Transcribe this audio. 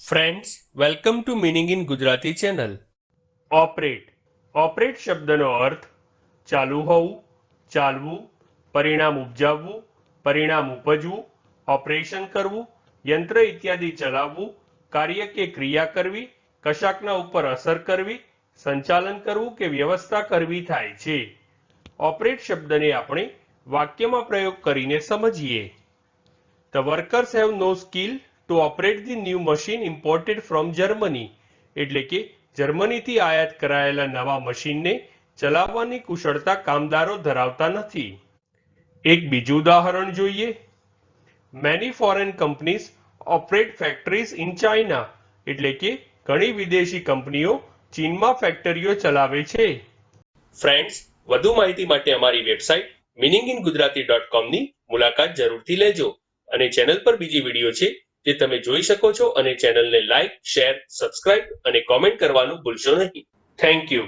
Friends, welcome to meaning in Gujarati channel. Operate શબ્દનો અર્થ ચાલુ હોવું, ચાલવું, પરિણામ ઉપજાવવું, પરિણામ ઉપજવું, ઓપરેશન કરવું, યંત્ર ઇત્યાદિ ચલાવવું, કાર્ય કે ક્રિયા કરવી, કશાકના ઉપર અસર કરવી, સંચાલન કરવું કે વ્યવસ્થા કરવી થાય છે. ઓપરેટ શબ્દને આપણે વાક્યમાં પ્રયોગ કરીને સમજીએ. The workers have no skill to operate the new machine imported from Germany. એટલે કે જર્મનીથી આયાત કરાયેલા નવા મશીનને ચલાવવાની કુશળતા કામદારો ધરાવતા નથી. એક બીજું ઉદાહરણ જોઈએ. Many foreign companies operate factories in China. એટલે કે ઘણી વિદેશી કંપનીઓ ચીનમાં ફેક્ટરીઓ ચલાવે છે. ફ્રેન્ડ્સ, વધુ માહિતી માટે અમારી વેબસાઇટ meaningingujarati.com ની મુલાકાત જરૂરથી લેજો. અને ચેનલ પર બીજી વિડીયો છે જે તમે જોઈ શકો છો અને ચેનલને લાઈક, શેર, સબસ્ક્રાઇબ અને કોમેન્ટ કરવાનું ભૂલશો નહીં. Thank you.